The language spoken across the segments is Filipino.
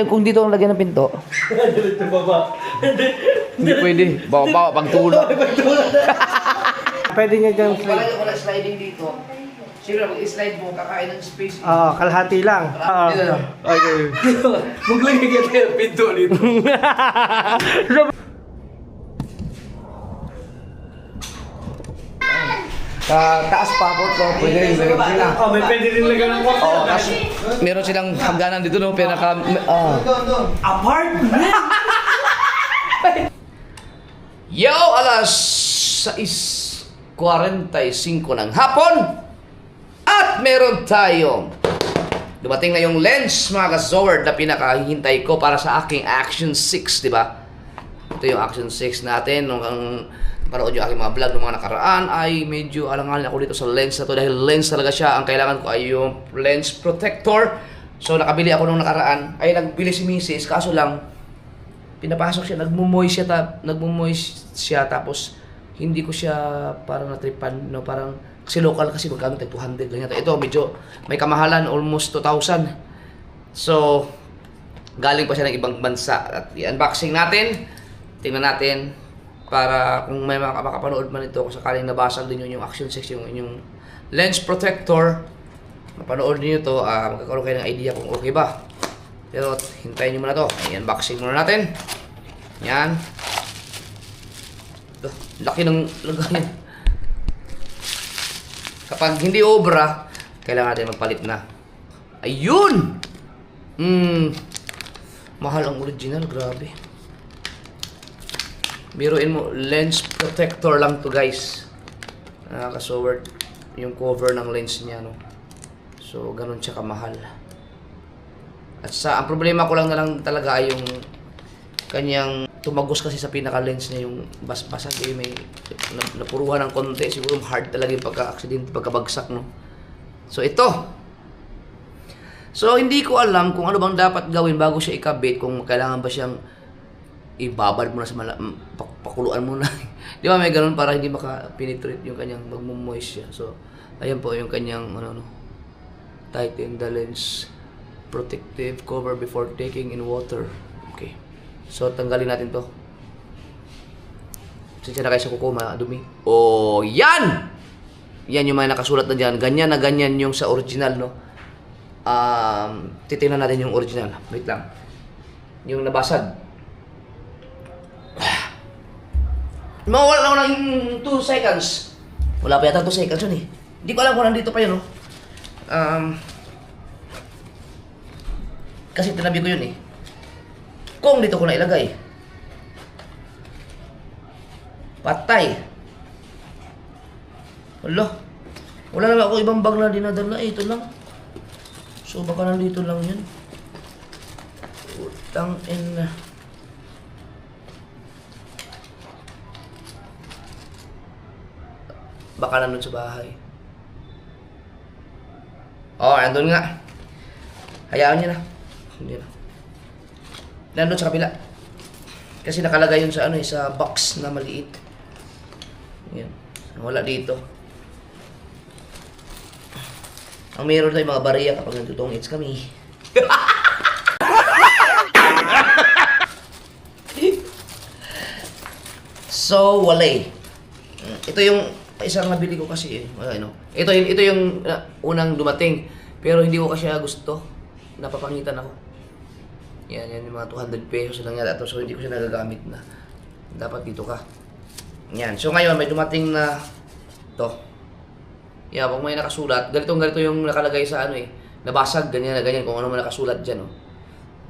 Kung dito ang lagyan ng pinto. Dito baba. Hindi pwede. Bawa pagtulog. Pwede niya dyan Wala sliding dito. Sino mag-slide mo, kakain ng space. Oo, kalahati lang. Oo. Okay. Maglagay ka tayo ng pinto dito. Taas pa, porto. Pwede rin lagyan sila. Oh, may pwede rin lagyan ng kwarto. Oo, kasi meron silang hangganan dito no, pinaka... Apartment! Yo, alas 6:45 ng hapon. At meron tayong dumating na yung lens, mga ka-Zord, na pinakahihintay ko para sa aking Action 6, di ba? Ito yung Action 6 natin. Nung parood yung aking mga vlog ng mga nakaraan, ay medyo alanganin ako dito sa lens na to dahil lens talaga siya. Ang kailangan ko ay yung lens protector. So, nakabili ako nung nakaraan. Ay, nagbili si Mrs. Kaso lang, pinapasok siya, nagmumoist siya, tapos hindi ko siya parang natripan, no, parang kasi local kasi magkano tayo 200 lang yata. Ito medyo may kamahalan, almost 2,000. So galing pa siya ng ibang bansa at i-unboxing natin. Tingnan natin para kung may makapanood man ito, kung sakaling nabasag din yung Action 6, yung lens protector, mapanood niyo to, magkakaroon kayo ng idea kung okay ba. Pero hintayin nyo muna to. I-unboxing muna natin. Yan. Ito, laki ng lagayan. Kapag hindi obra, kailangan natin magpalit na. Ayun! Mahal ang original, grabe. Biruin mo, lens protector lang to, guys. Nakaka-Zord yung cover ng lens niya, no? So, ganun siya kamahal. At ang problema ko lang na lang talaga ay yung kanyang tumagos kasi sa pinaka-lens niya, yung basag may napuruhan ng konti. Siguro hard talaga yung pagka-accident, pagkabagsak, no? So, ito. So, hindi ko alam kung ano bang dapat gawin bago siya ikabit, kung kailangan ba siyang ibabad mo na sa pakuluan mo na. Di ba may ganun para hindi maka-penetrate yung kanyang magmumoist siya. So, ayan po yung kanyang tighten the lens protective cover before taking in water. Okay. So, tanggalin natin to. Sinsya na kayo sa kuko, dumi. Oh, yan! Yan yung mga nakasulat na dyan. Ganyan na ganyan yung sa original, no? Titingnan natin yung original. Wait lang. Yung nabasag. Mawala lang ako ng 2 seconds. Wala pa yata 2 seconds yun eh. Hindi ko alam kung nandito pa yun, no? Kasi tinabi ko yun eh. Kung dito ko na ilagay, patay. Wala naman ako ibang bag na dinadala eh. Ito lang. So baka nandito lang yun. Utang ina. Baka nandun sa bahay. Oh, nandun nga. Hayaan niya na. Hindi na. Nandun sa kabila. Kasi nakalagay yun sa sa box na maliit. Yan. Wala dito. Ang meron tayo mga bariya kapag nagtutong-its kami. So, wala. Ito yung isang nabili ko kasi eh. Ito yung unang dumating. Pero hindi ko kasi gusto. Napapangitan ako. Yan yung mga 200 pesos lang yata. So, hindi ko siya nagagamit na. Dapat dito ka. Yan. So, ngayon, may dumating na to. Yan, pag may nakasulat, ganito yung nakalagay sa nabasag, ganyan na ganyan, kung ano man nakasulat dyan, oh.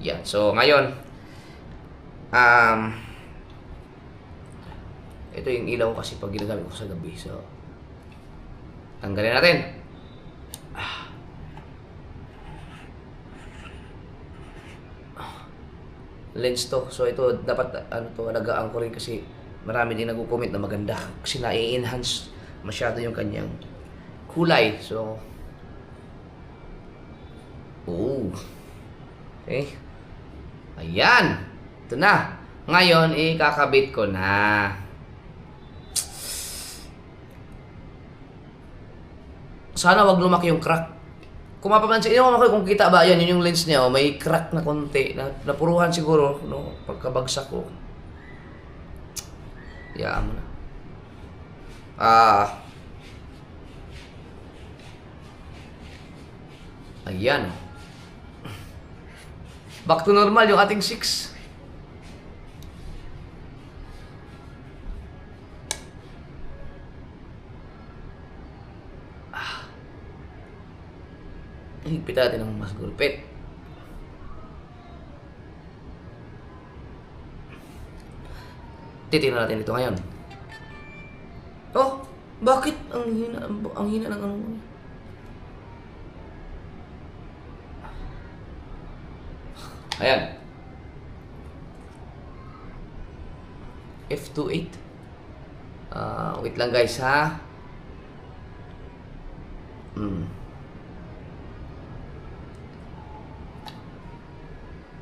Yan. So, ngayon, ito yung ilaw kasi pag ginagamit ko sa gabi. So, tanggalin natin. Lens to. So ito dapat alagaan ko rin kasi marami din nagko-comment na maganda kasi na-enhance masyado yung kanyang kulay. So okay. Ayan. Ito na. Ngayon ikakabit ko na. Sana wag lumaki yung crack. Kung mapapansin, yun ako kung kita ba, yan, yun yung lens niya, oh, may crack na konti, napuruhan siguro, no, pagkabagsak ko. Iyaan mo na. Ayan. Back to normal yung ating 6. Higpit natin ng mas gulpit. Titingnan natin ito ngayon. Oh, bakit ang hina ng ano? Ayan. F28. Wait lang guys ha.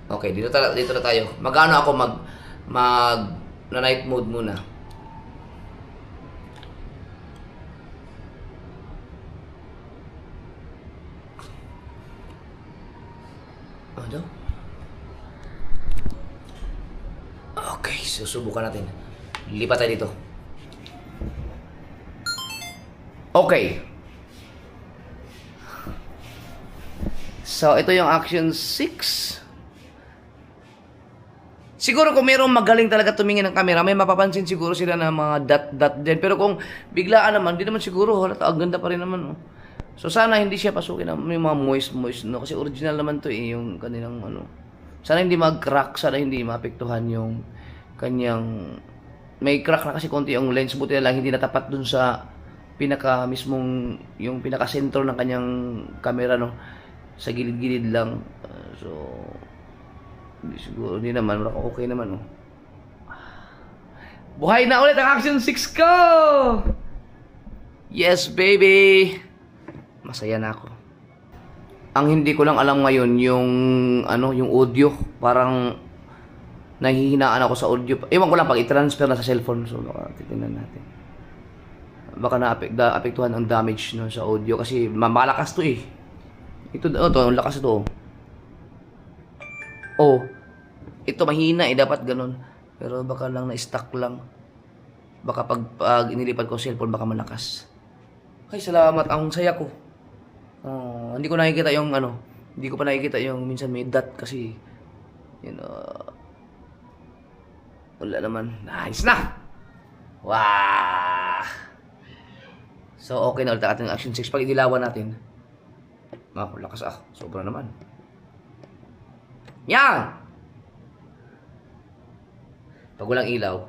Okay, dito na tayo. Magano ako na night mode muna. Ano? Okay, susubukan natin. Lipat tayo dito. Okay. So, ito yung action 6. Siguro kung mayroong magaling talaga tumingin ng camera, may mapapansin siguro sila na mga dot din. Pero kung biglaan naman, di naman siguro, halata, ang ganda pa rin naman. Oh. So sana hindi siya pasukin ng may mga moist, no? Kasi original naman to eh, yung kanilang ano. Sana hindi mag-crack, sana hindi maapektuhan yung kanyang... May crack na kasi konti yung lens, buti na lang hindi natapat dun sa yung pinaka-sentro ng kanyang camera, no? Sa gilid-gilid lang. So... Siguro, hindi naman. Okay naman, oh. Buhay na ulit ang Action 6 ko! Yes, baby! Masaya na ako. Ang hindi ko lang alam ngayon, yung audio. Parang nahihinaan ako sa audio. Ewan ko lang, pag i-transfer na sa cellphone. So, baka titignan natin. Baka naapektuhan ang damage no, sa audio. Kasi malakas to eh. Ito, ang lakas ito, oh. Oh, ito mahina eh, dapat ganun. Pero baka lang na-stuck lang. Baka pag inilipad ko cellphone, baka malakas. Ay, salamat. Ang saya ko. Hindi ko nakikita yung hindi ko pa nakikita yung minsan may dot kasi, wala naman. Nice na! Wow! So, okay na ulit ang ating Action 6. Pag inilawan natin, lakas sobra naman. Yan! Pag walang ilaw.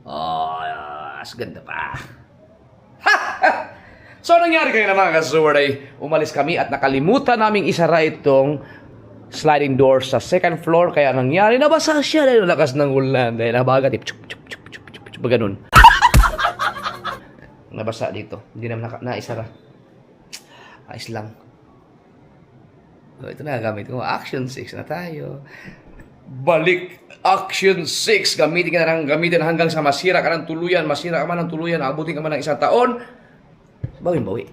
Oh, yes, ganda pa. So, nangyari kayo na mga kasuward ay umalis kami at nakalimutan naming isara itong sliding door sa second floor. Kaya nangyari, nabasa siya dahil lakas ng ulan. Dahil nabagat, ganun. Nabasa dito. Hindi naman naisara. Ayos lang. So, ito na, gamit ko. Action 6 na tayo. Balik Action 6. Gamitin hanggang sa masira ka ng tuluyan. Masira ka man ng tuluyan. Abutin ka man ng 1 taon. Bawin-bawi.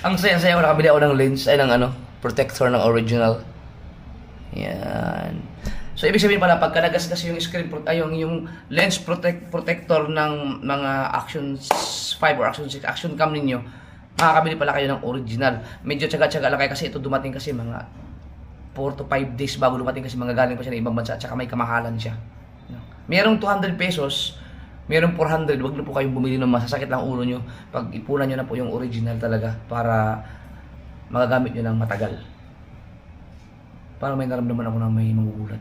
Ang saya-saya ko, nakabili ako ng lens, protector ng original. Yan. So, ibig sabihin pala, pagka nagasgas yung yung lens protector ng mga Action 5 or Action 6, Action Cam ninyo, makakabili pala kayo ng original. Medyo tsaga-tsaga lang kayo kasi ito dumating kasi mga 4 to 5 days bago dumating kasi mga galing pa siya ng ibang bansa at saka may kamahalan siya. Merong 200 pesos, merong 400, wag na po kayong bumili ng masasakit lang ulo nyo. Pag ipunan nyo na po yung original talaga para magagamit nyo ng matagal. Parang may naramdaman ako na may magugulat.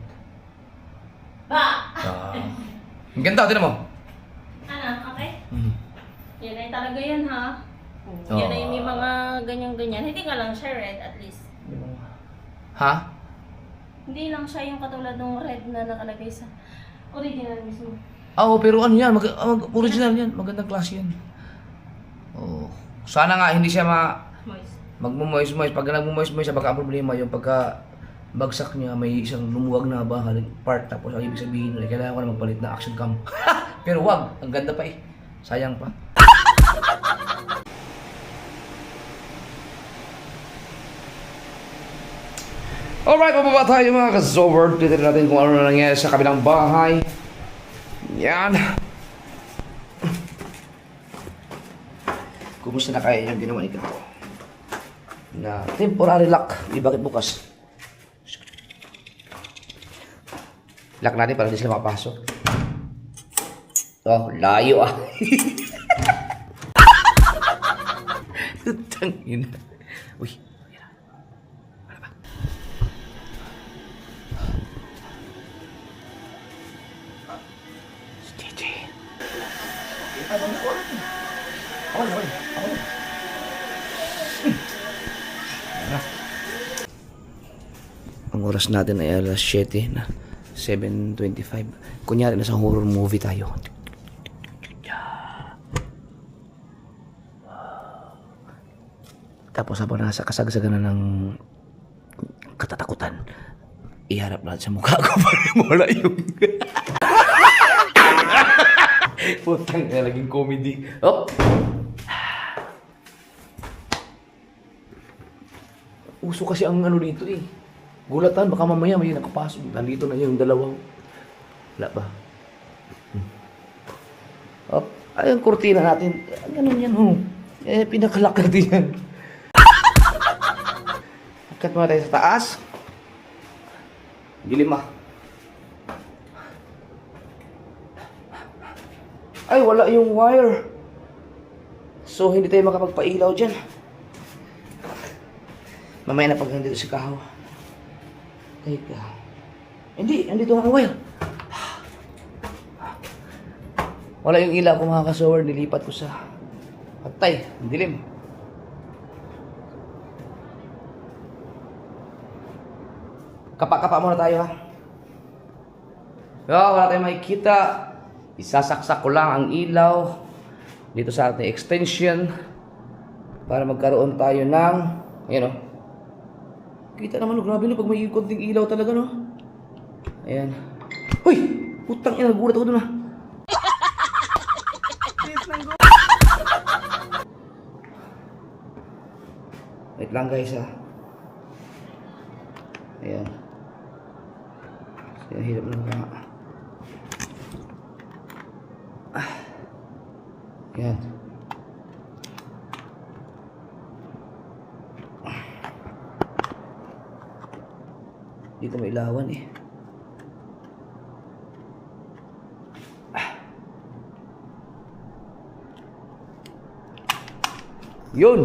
Ang ganda, tinan mo. Okay? Yan ay talaga yan, ha? Yan ay may mga ganyan-ganyan. Hindi nga lang siya red, at least. Ha? Hindi lang siya yung katulad ng red na nakalagay sa Original mismo. Oo, pero ano yan, original yan, magandang klase yan. Oo. Sana nga hindi siya Moist. magmumoist-moist. Pag nagmumoist-moist siya, baka ang problema yung pagka bagsak niya, may isang lumuwag na bahal part, tapos ang ibig sabihin nila, kailangan ko na magpalit na action cam. Pero wag, ang ganda pa eh. Sayang pa. Alright, pababa tayo mga ka-Zower. Titignan natin kung ano na nangyari sa kabilang bahay. Yan. Kumusta na kaya yung ginawa ni Kato? Na temporary lock. Di bakit bukas? Lock natin para hindi sila makapasok. Oh, layo ah. Tangina. Uy. Ang oras natin ay alas 7 na 7:25. Kunyari nasa horror movie tayo. Tapos habang nasa kasagsagan na ng katatakutan, iharap natin sa mukha ko para wala yung putang na naging comedy. Oh! Uso kasi ang ano dito eh. Gulatan, baka mamaya may nakapasok. Nandito na yung dalawang. Wala ba? Oh, ay, ang kurtina natin. Ganun yan, oh. Eh, pinakalak natin yan. Akat muna tayo sa taas. Dilim ah. Ay, wala yung wire. So, hindi tayo makapagpailaw dyan. Mamaya na pag nandito si Kahaw. Teka. Hindi, andito ang wire. Wala yung ilaw ko mga ka-Zower. Nilipat ko sa patay. Ang dilim. Kapa-kapa muna tayo ha. Wala tayong makikita. Isasaksak ko lang ang ilaw dito sa ating extension para magkaroon tayo ng ayan o. Kita naman o, grabe no, pag may konting ilaw talaga no. Ayan. Uy! Putang ina, nagulat ako dun ah. Wait lang guys ha. Ayan. Kaya hirap lang nga. Yan. Dito may ilawan eh. Yun.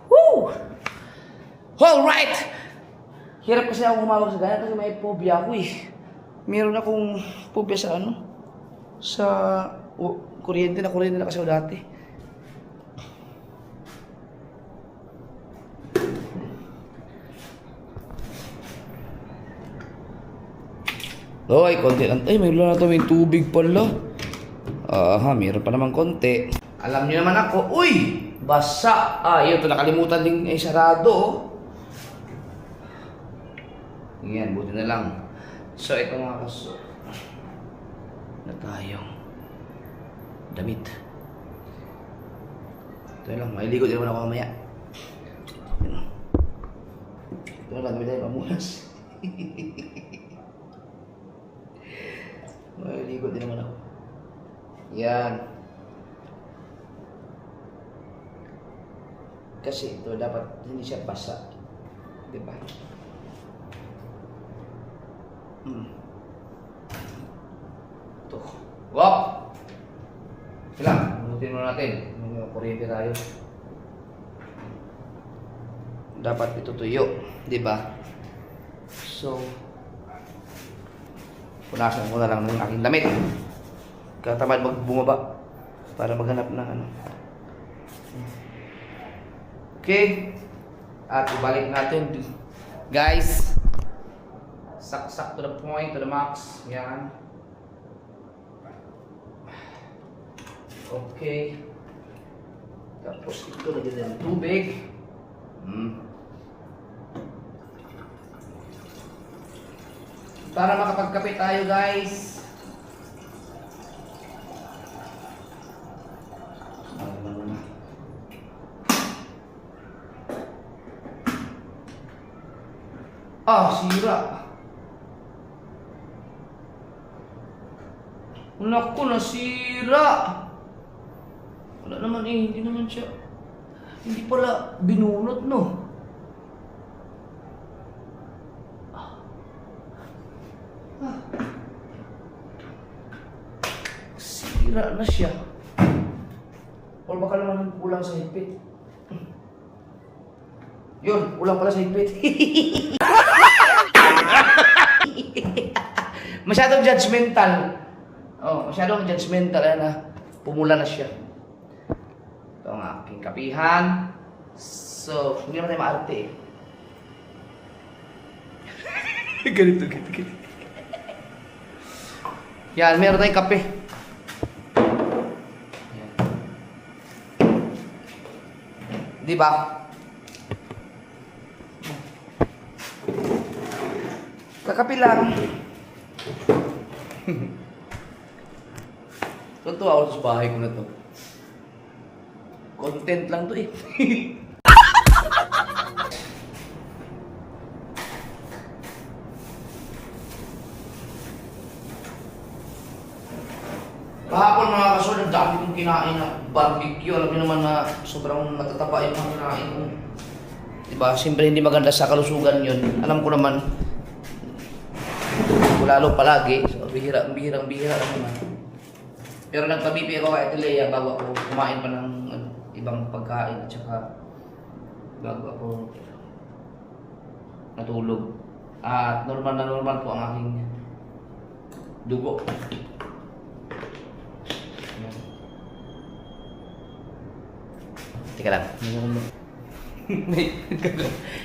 Woo! Alright! Hirap kasi ako humawak sa ganyan kasi may phobia ako eh. Meron akong phobia sa ano? Sa kuryente na kasi ako dati. Ay, konti lang. Ay, mayroon na ito. May tubig pala. Aha, mayroon pa naman konti. Alam niyo naman ako. Uy! Basa! Ah, yun. Ito nakalimutan din ay sarado. Oh. Yan, buti na lang. So, ito mga kaso. Na tayong damit. Ito lang, mailigo din naman ako mamaya. Ito na lang, gamit tayo pamunas. Mailigo din naman ako. Yan. Kasi ito dapat hindi siya basa. Diba? Ito. Wop! Sila, mabutin muna natin. May kuryente tayo. Dapat ito tuyo. Diba? So, punasan ko na lang ng aking damit. Katamad magbumaba para maghanap ng ano. Okay. At ibalik natin, guys, Saksak to the point, to the max. Yan. Okay. Tapos ito, lagyan ng tubig. Para makapagkape tayo, guys. Sira. Naku, nasira. Wala naman hindi naman siya. Hindi pala binunot, no? Sira na siya. O baka naman kulang sa higpit. Yun, kulang pala sa higpit. Masyadong judgmental. Masyadong judgmental. Ayan na, pumula na siya. Ito ang aking kapihan. So, hindi naman tayo maarte eh. Ganito. Yan, meron tayong kape. Yan. Di ba? Kakape lang. Tuntua ako sa bahay ko na to. Content lang to eh. Kahapon mga kasol, ang dami kong kinain na barbecue. Alam niyo naman na sobrang matataba yung mga kinain ko. Diba? Siyempre hindi maganda sa kalusugan yun. Alam ko naman. Lalo palagi. So, bihira lang naman. Pero nagpabibi ako kay Lea bago ako kumain pa ng ibang pagkain at saka bago ako natulog. At normal na normal po ang aking dugo. Teka lang. May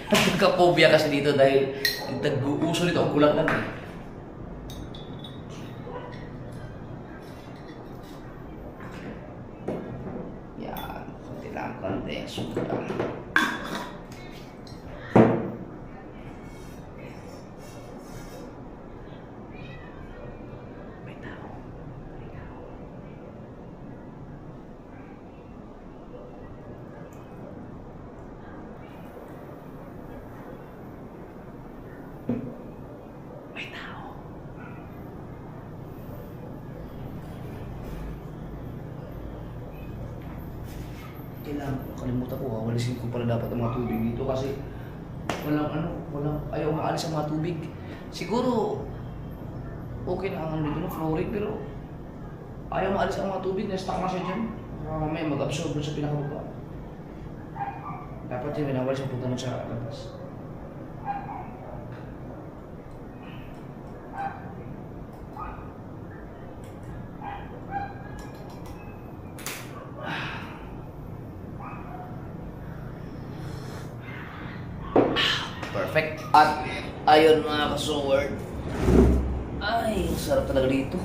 nagka-phobia kasi dito dahil nag-uuso nito ang kulang lang eh. Yan. Kunti lang. Suka. Kalimutan ko, walisin ko pala dapat ang mga tubig dito kasi ayaw maalis ang mga tubig. Siguro, okay na ang dito ng flooring pero ayaw maalis ang mga tubig, na-stuck na siya dyan. Mamaya mag-absorb sa pinakababa. Dapat yun, winawalis ang punta nun sa labas. Perfect. At ayun mga ka-sword. Ay, sarap talaga dito.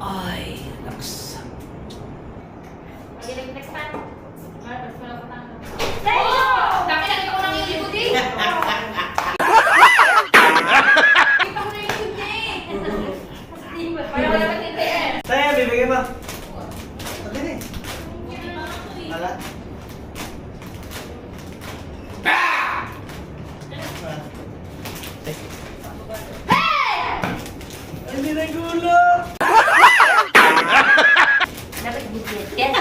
Ay, naks. Next time. Dami nakita ko ng YouTube eh. Kita ko na YouTube eh. Parang wala matindi eh. Tayo, bibigyan mo. Pati na eh. Wala. Hindi na gulo! Dapat bukit. Yes.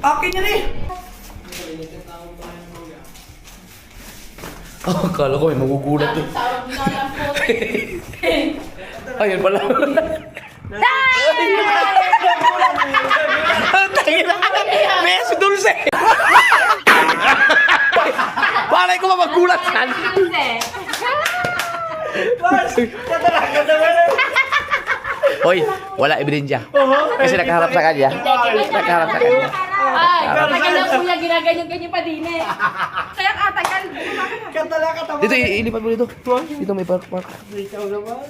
Akin yan eh! Akala ko may magugulat to. Sarap na lang po. Ayun pala. Mes dulce! Balay ko magulat yan! Bas! Tatalaga naman eh! Hoy, wala ebidensya. Kasi nakaharap sa kanya. Nakaharap sa kanya. Ay, tagal na kuya, ginaganyan-ganyan pa din eh. Kaya katagal. Katala ka tama. Dito, ilipat mo dito. Dito may park. Ikaw naman.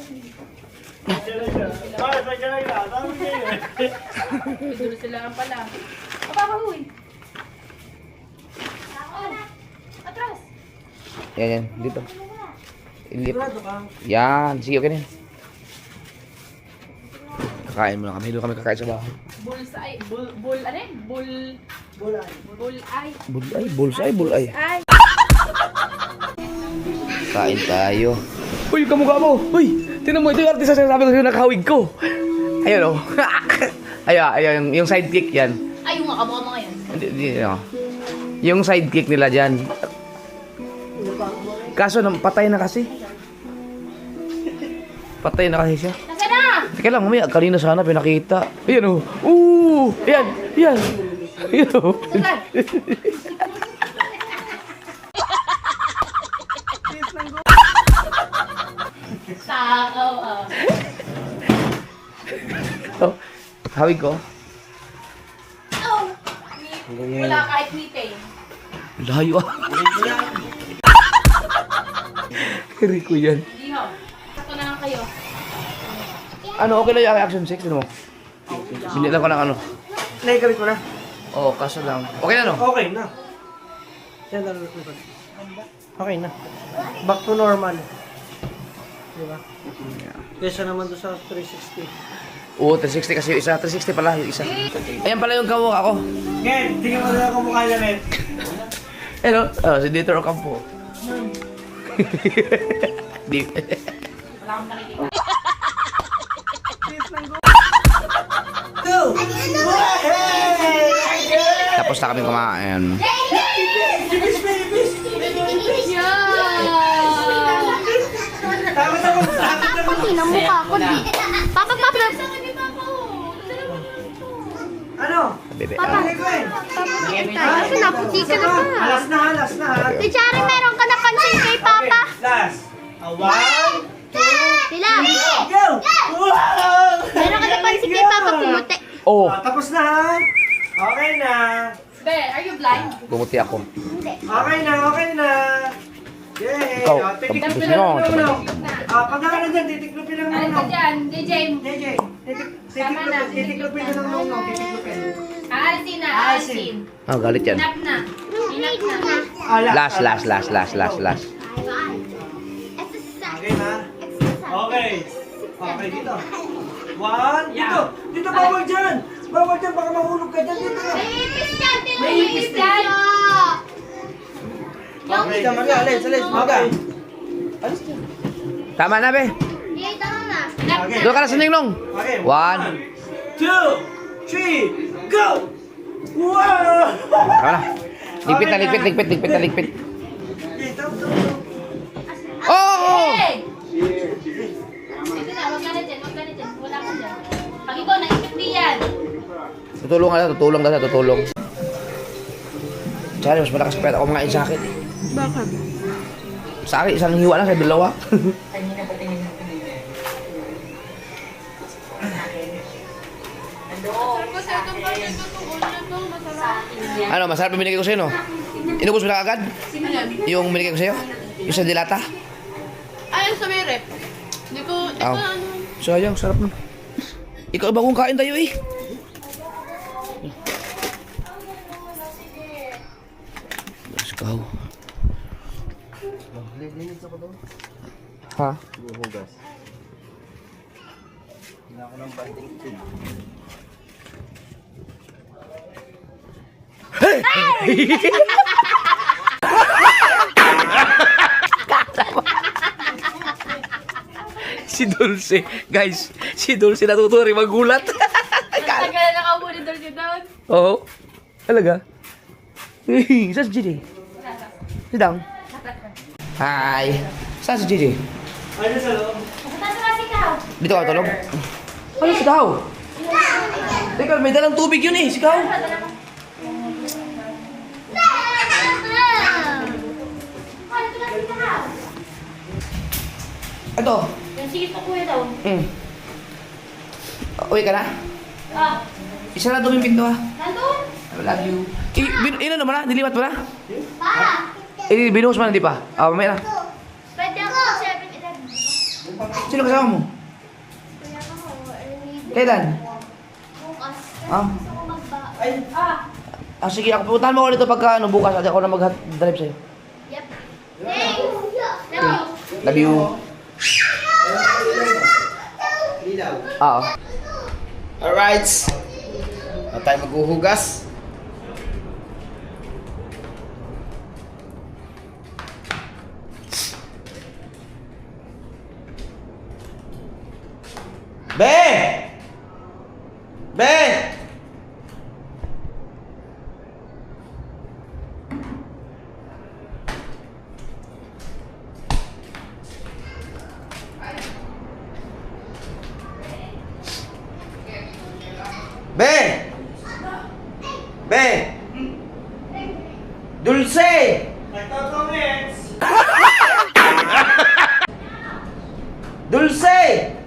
Bakit sa kanay na? Sabi kayo eh. Dulo sila lang pala. Papahuy. Atras. Yan. Dito. Sigurado ka. Yan. Sige, okay na yan. Kakain muna kami. Doon kami kakain sa bahay. Bullseye. Bulay. Kain tayo. Uy, kamukha mo. Uy, tinan mo. Ito yung artista sinasabi ko sa'yo nakahawig ko. Ayun, oh. Ayun, yung sidekick yan. Ay, yung mga kamukha mo ngayon. Hindi, yung sidekick nila dyan. Kaso, patay na kasi. Patay na kasi siya. Nasaan na? Teka lang, mamaya, kanina sana pinakita. Ayan, oh. Ayan. Ayan, oh. Takaw, Oh, hawig ko. Oh! Wala kahit meeting. Layo ah. Kiri ko yan. Hindi ho. Sakto na lang kayo. Ano, okay lang yung action 6, ano mo? Hindi lang ko ng ano. Naigamit mo na? Oo, kaso lang. Okay na, no? Okay na. Yan na lang. Okay na. Back to normal. Diba? Kesa naman doon sa 360. Oo, 360 kasi yung isa. 360 pala yung isa. Ayan pala yung kamukha ko. Ken, tingnan mo na ako mukha niya, Ken. Hello? Si Dieter Ocampo. Di. Wala akong nakikita. Tapos na kami kumain. Takot ako. Ina mukha ko. Papa. Ano? Bebe. Ano ko eh? Kasi naputi ka na pa. Alas na ha. Tichari, meron ka na pansin kay Papa. Last. One, Sila. go! Wow! Meron ka na pansin kay Papa pumuti. Oh, Tapos na ha. Okay na. Be, are you blind? bumuti ako. Okay na. Yay! Ikaw, Titiklopin tapos lang nyo. ng ulo. Pag na dyan, titiklopin lang ng Ano ulo. ka dyan? DJ, JJ, titiklopin ka ng ulo. Titiklopin. aalisin na, aalisin. Oh, galit yan. Hinap na. Last. Last. Okay na. Okay. Okay, dito. One, dito bawal dyan. Baka mahulog ka dyan dito. May ipis dyan. Okay, alis. Okay. Tama na, be. Okay. Doon ka na sa ninglong. Okay. 1. 2, 3, go! Wow! Tama na. Ligpit. Dito. Oh! Hey! Ito na, wag ka na dyan. Wala ka dyan. Pag ikaw, naipit yan. Tutulong na. Sorry, mas malakas pa ako mga sa akin. Bakit? Sa akin, isang hiwa lang sa dalawa. Ano, masarap yung binigay ko sa'yo, no? Inubos mo na agad? Yung binigay ko sa'yo? Yung sa dilata? Ayun sa may rep. Hindi ko, Aw. Sayang, sarap nun. Ikaw bagong kain tayo eh. Let's go. Ha? Si Dulce. Guys, si Dulce natuto rin magulat. tagal na nakaupo ni Dulce down. Oo. Talaga? Saan si Gigi? Sit down. Hi. Saan si Gigi? Ano sa loob? Dito ka tulog? Ano si Kao? Teka, may dalang tubig yun eh. Si Kao. Ito. Yung sige po kuya daw. Uwi ka na? Ah, Isa na doon yung pinto ah. nandun. I love you. Ino naman na? Nilipat mo na? Binuhos mo na, di pa? Mamaya na. Pwede ako 7-Eleven. Sino kasama mo? Kuya ko, early. Kailan? Bukas. Ah. Gusto ko magba. Sige, ako pupuntahan mo ako dito pagka bukas at ako na mag-drive sa'yo. Yep. Thanks. Love you. Love you. Oo. Alright. Na tayo maghuhugas. Be! Be! Be! Be! Dulce! Dulce!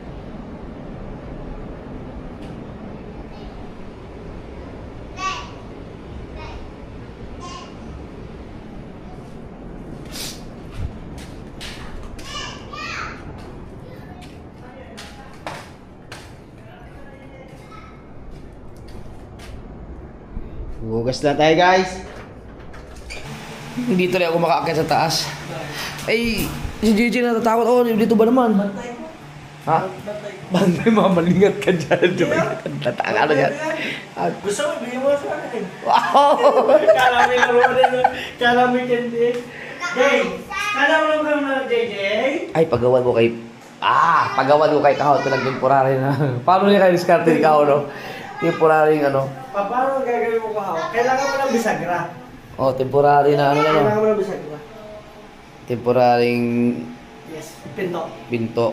Hugas na tayo, guys. Hindi tuloy ako makaakyat sa taas. Ay, si Gigi natatakot. Oh, dito ba naman? Ha? Bantay, mamalingat ka dyan. Tatanga na yan. Gusto mo, bigyan mo sa akin. Wow! Kala mo yung laro rin. Kala mo yung candy. Jay! Kala mo lang na JJ? Ay, pagawan ko kay... pagawan ko kay Kahot. Walang temporary na. Paano niya kayo diskarte ni Kahot, no? Temporary ano? Paano ang gagawin mo kahawak? Kailangan mo ng bisagra. Oh, temporary na ano na, no? Kailangan mo ng bisagra. Temporaring Yes, pinto. pinto.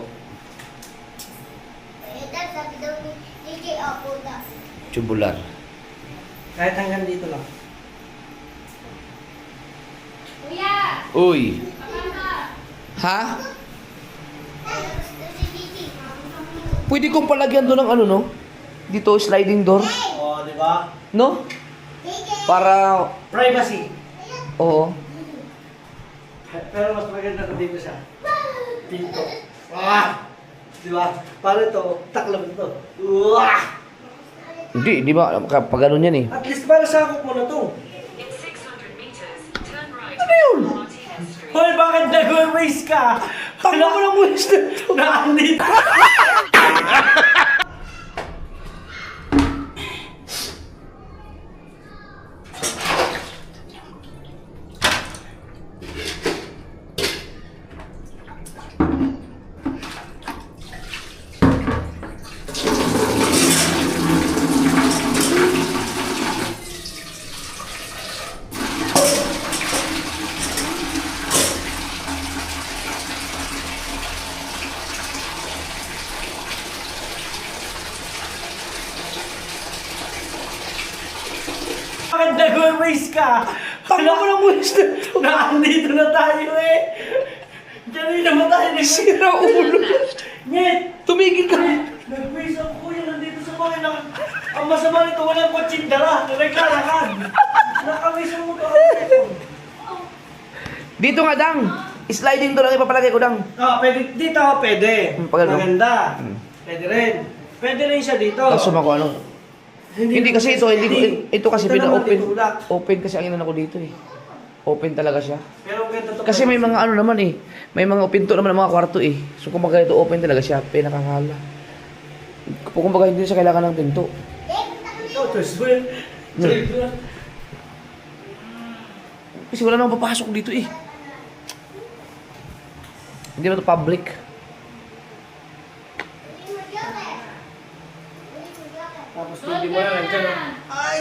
Sabi daw ni DJ Apo na. Tubular. Kahit hanggang dito lang. Kuya! Uy! Ha? Si Gigi. Pwede kong palagyan doon ng ano, no? Dito, sliding door. Oo, di ba? No? Para... Privacy. Oo. Pero mas maganda ko dito siya. Pinto. Di ba? Para ito, taklam ito. Hindi ba? Pag ganun yan eh. At least para sakop mo na to. Ano yun? Hoy, bakit nag-waste ka? Tama mo lang waste na to. Naandito. Bakit nag-waste ka? Tama mo lang waste na to. Naandito na tayo eh. Kanina mo tayo Sira ulo. Nyet! Tumigil ka. Nag-waste ang kuya nandito sa bahay na... Ang masama nito, walang kutsindara. Naglalakad. Nakawaste mo ito. Dito nga, Dang. Sliding door lang ipapalagay ko, Dang. Pwede. Dito, pwede. Pag ano? Maganda. Pwede rin. Pwede rin siya dito. Kaso ko ano. Hindi kasi ito kasi Ito naman pina-open. tinulak. Open kasi ang inano ko dito eh. Open talaga siya. Pero ang ganda to. Kasi may mga ano naman eh. May mga pinto naman ng mga kwarto eh. So kung ito open talaga siya, pinakakala. Kung hindi siya kailangan ng pinto. Ikaw, Triswell. Kasi wala namang papasok dito eh. Hindi ba ito public? Tapos hindi mo yan, nandiyan o. Ay!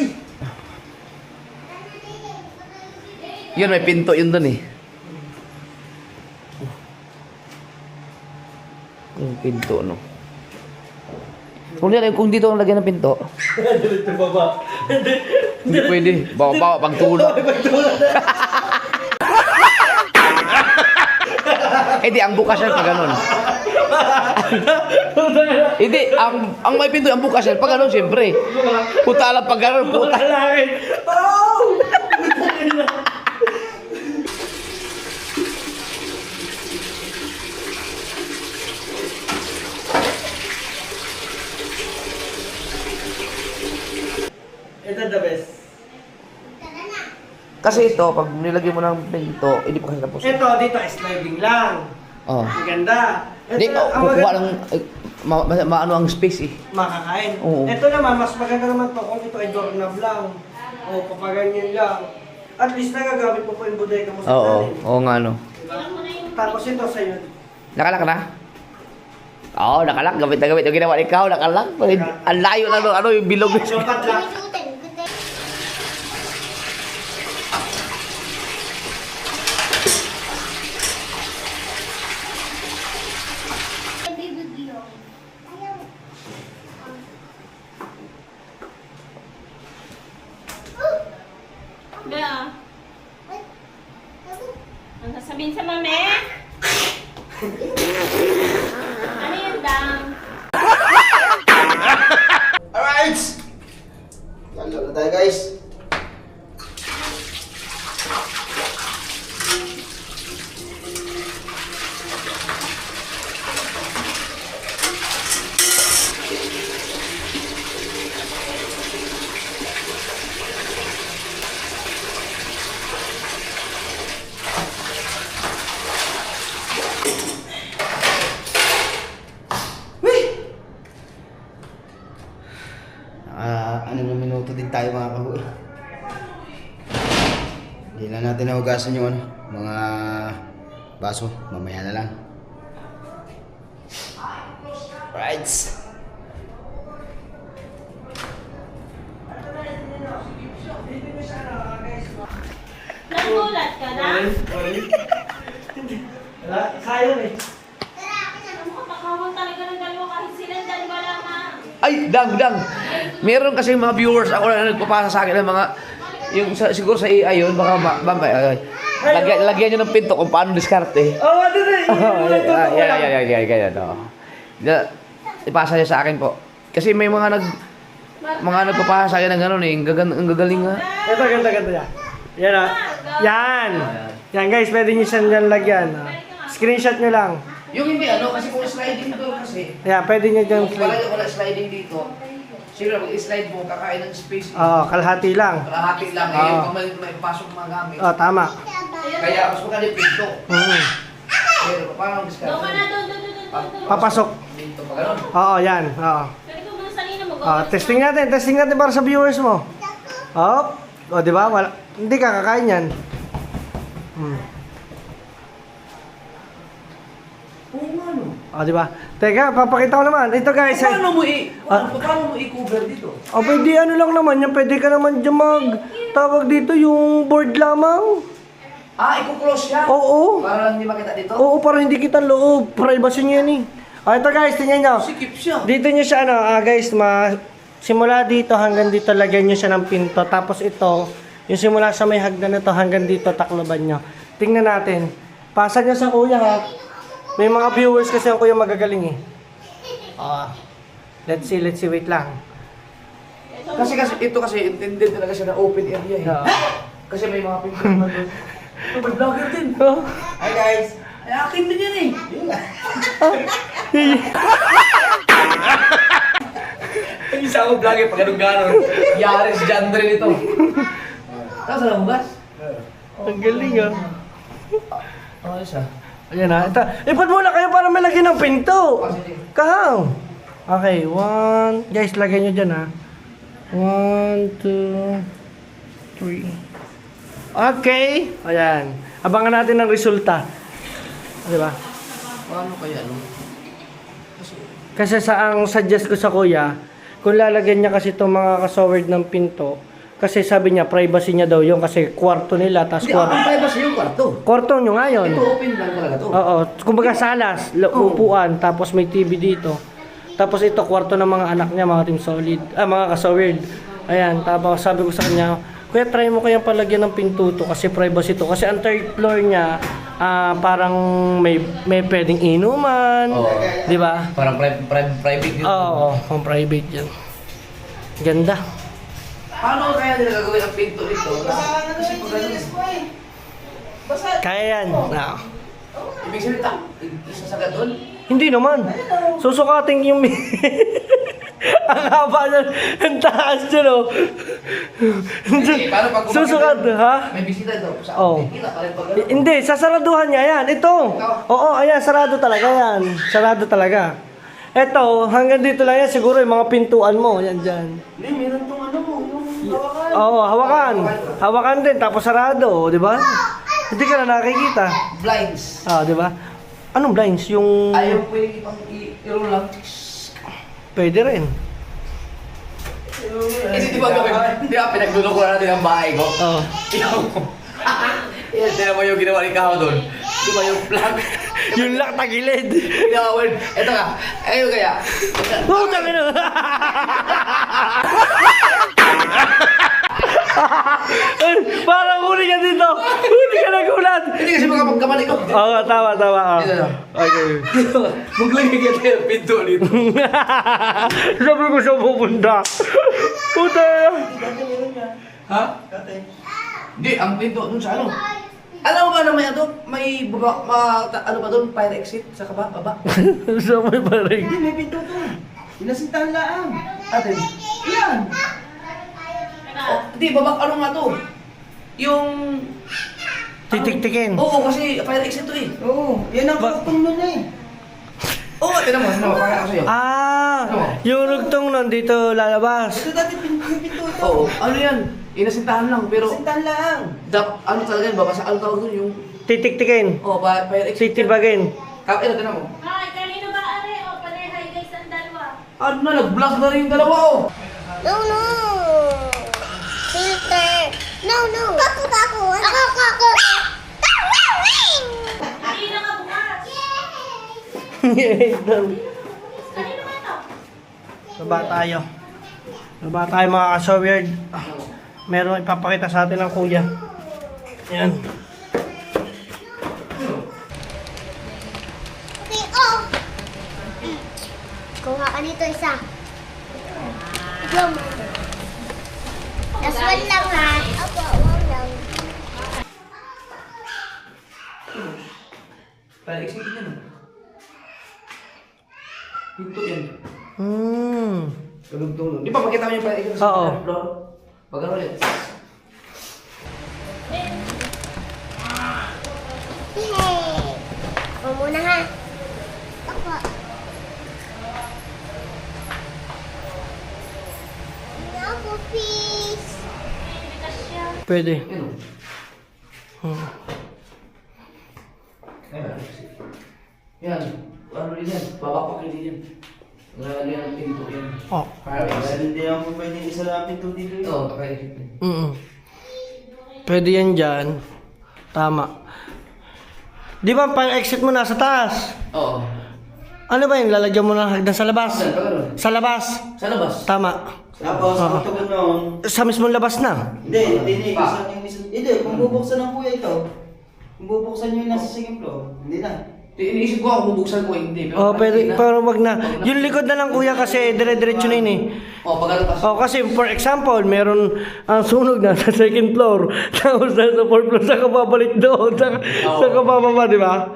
Yun, may pinto yun dun eh. Yung pinto, no? Kung dito ang lagyan ng pinto, Dito baba. hindi pwede. Bawa pagtulog. Eh di, ang bukas yan pag ganun. Hindi, ang may pinto, ang bukas yan. Pag ano, siyempre. Puta lang pag ano, puta. Langit. Oh! Ito the best. Kasi ito, pag nilagyan mo ng pinto, hindi pa kasi tapos. Ito, dito, sliding lang. Oh. Maganda. Hindi, kukuha ng, maano ang space eh. Makakain. Oo. Ito naman, mas maganda naman to kung ito ay doorknob lang. O papaganyan lang. At least nagagamit mo po yung bodega mo sa Oo, ilalim. oo nga no. Tapos ito sa'yo. Nakalak na? Oo, nakalak. Gamit na gamit. Yung ginawa ikaw, nakalak. Ang layo lang no, ano yung bilog. Lopat lang. Bea, ang sasabihin sa mami? Ano yun, Dang? Alright! Lalo na tayo guys. Ano na minuto din tayo mga kahu. Hindi na natin nahugasan yung ano, mga baso. Mamaya na lang. Right. Nagulat ka na? Wala, sayang eh. Ang kapakawang talaga ng dalawa kahit silang dalawa lamang. Ay, dang. Meron kasi mga viewers ako na nagpapasa sa akin ng mga, yung siguro sa AI yun, baka lagyan nyo ng pinto kung paano diskarte. Oh, ano na? Yan. Ipasa niya sa akin po. Kasi may mga nagpapasa sa akin ng gano'n eh, ang gagaling nga. Ito, ganda niya. Yan ah. Yan. Yan guys, pwede nyo siya dyan lagyan. Screenshot nyo lang. Yung hindi ano, kasi kung sliding dito kasi, Yan, pwede nyo dyan wala sliding dito. Siguro mag-slide mo, kakain ng space. Oo, kalahati lang. Kalahati lang eh, Oo. kung may pasok mga gamit. Oh, tama. Kaya mas maganda yung pinto. Mhm. Pero paano diskarte? Doon ka na, doon. Papasok. Dito pa gano'n. Oo, yan. Oo. Pero ikaw muna salina mo. Testing natin para sa viewers mo. Oh, o di ba? Wala, hindi ka kakain yan. Oo nga no. O di ba? Teka, papakita ko naman. Ito guys. Paano mo i-cover dito? O pwede ano lang naman yan. Pwede ka naman dyan tawag dito yung board lamang. I-close siya? Oo. Para hindi makita dito? Oo, para hindi kita loob. Privacy niya yan eh. O ito guys, tingnan nyo. Sikip siya. Dito nyo siya guys, simula dito hanggang dito lagyan nyo siya ng pinto. Tapos ito, yung simula sa may hagdan na to hanggang dito takloban nyo. Tingnan natin. Pasa nyo sa kuya ha. May mga viewers kasi ang kuya magagaling eh. Let's see, wait lang. Kasi ito kasi intended talaga siya na open area eh. Kasi may mga pinto na doon. Ito, may vlogger din. Hi guys! Ay, akin din yan eh. Ang isa akong vlogger pag anong gano'n. Yaris Jandre nito. Tapos alam mo ba? Ang galing ah. Ayos ah. Ayan ha. Ito, ipad muna kayo para may lagyan ng pinto. Kahaw. Okay, guys, lagyan nyo dyan ha. 1, 2, 3. Okay. Ayan. Abangan natin ang resulta. Di ba? Paano kaya no? Kasi ang suggest ko sa kuya, kung lalagyan niya kasi itong mga kasaward ng pinto, kasi sabi niya, privacy niya daw yun kasi kwarto nila, tas Hindi, ang privacy yung kwarto. kwarto nyo nga yun. Ito open lang talaga to. Oo, kumbaga salas, upuan, tapos may TV dito. Tapos ito, kwarto ng mga anak niya, mga team solid, mga kasaward. Ayan, tapos sabi ko sa kanya, kuya, try mo kayang palagyan ng pinto to kasi privacy to. Kasi ang third floor niya, parang may pwedeng inuman, Oo. di ba? Parang private yun. Oo, pang private yan. Ganda. Paano kaya nila gagawin ang pinto nito? Kasi pag ganun, Kaya yan. ibig sabihin, isa sa doon. Hindi naman. Susukatin yung ang haba niya, ang taas niya, no? Paano pag Susukat, ha? May bisita ito. Sa Oo. Kita pa rin pag ganun. Hindi, sasaraduhan niya yan. Ito. Oo, ayan, sarado talaga yan. Sarado talaga. Ito, hanggang dito lang yan. Siguro yung mga pintuan mo. Yan dyan. Hindi, meron tong ano mo, yung hawakan. Oo, hawakan. Hawakan din, tapos sarado, di ba? Hindi ka na nakikita. Blinds. Di ba? Anong blinds? Yung... Ayaw pwede ipang i-roll lang. Pwede rin. Kasi di ba pinagluloko na natin ang bahay ko? Oo. Yan, tinan mo yung ginawa ni Kao doon. Di ba yung plug? Yung lock tagilid. Ginawa ko, eto ka. Ayun kaya. Puta ka na! Parang huli ka dito! Huli ka nagulat! Hindi kasi mga magkamali ko. Oo, tama. Dito na. Okay. Maglagay ka tayo ng pinto dito. Sabi ko siya pupunta. Puta! Ha? Hindi, ang pinto dun sa ano. Alam mo ba na may ano? May baba, ano ba dun? Fire exit sa baba? Sa may paring. Hindi, may pinto to. Inasintahan lang. Atin. Yan. Hindi, babak ano nga to? Yung... Titik-tikin. Oo, kasi fire exit to eh. Oo, yan ang kartong nun eh. Oo, tinan mo, pakaya ko sa'yo. Yung rugtong nun dito lalabas. Ito dati pinto ito. Oo, ano yan? Inasintahan lang, pero... Inasintahan lang. Ano talaga yun, babasa, ano tawag dun yung... Titik-tikin. Oo, fire exit. Titibagin. Ito, tinan mo. Ay, kanino ba are? O, parehay guys ang dalawa. Ano na, nag-block na rin yung dalawa oh. No, no. Filter. No, no. Ako. Hindi na ka bukas. Kanino ba ito? Baba tayo. Baba tayo mga ka-so-weird. Meron ipapakita sa atin ng kuya. Yan. Okay, oh. Kuha ka nito isa. Ikaw mo. Last one lang ha. Opo, one lang. Fire exit yan. Pinto yan. Tulog. Di ba makita mo yung fire exit sa Oo. floor? Pag ano ulit. Hey. Ako muna ha. Opo. Ako, please. Pwede. Yan o. Yan. Ano rin yan? Babakpak din yan. Nalagyan ng pinto yan. Oh. Fire exit. Dahil hindi ako pwedeng isa lang pinto dito. Ito, fire exit. Pwede yan dyan. Tama. Di ba pang exit mo nasa taas? Oo. Ano ba yun? Lalagyan mo ng hagdan sa labas? Saan? Pag ano? Sa labas. Sa labas? Tama. Tapos, ang tugon noon, Sa mismong labas na. hindi. Hindi, kung bubuksan ng kuya ito, kung bubuksan nyo yung nasa second floor, hindi na. Iniisip ko ako bubuksan ko, hindi. Oh, pero wag na. Yung likod na lang kuya kasi dire-diretso na yun eh. Pag ano pa. Oh, kasi for example, meron ang sunog na sa second floor. Tapos sa fourth floor, saka babalik doon. Saka bababa, di ba?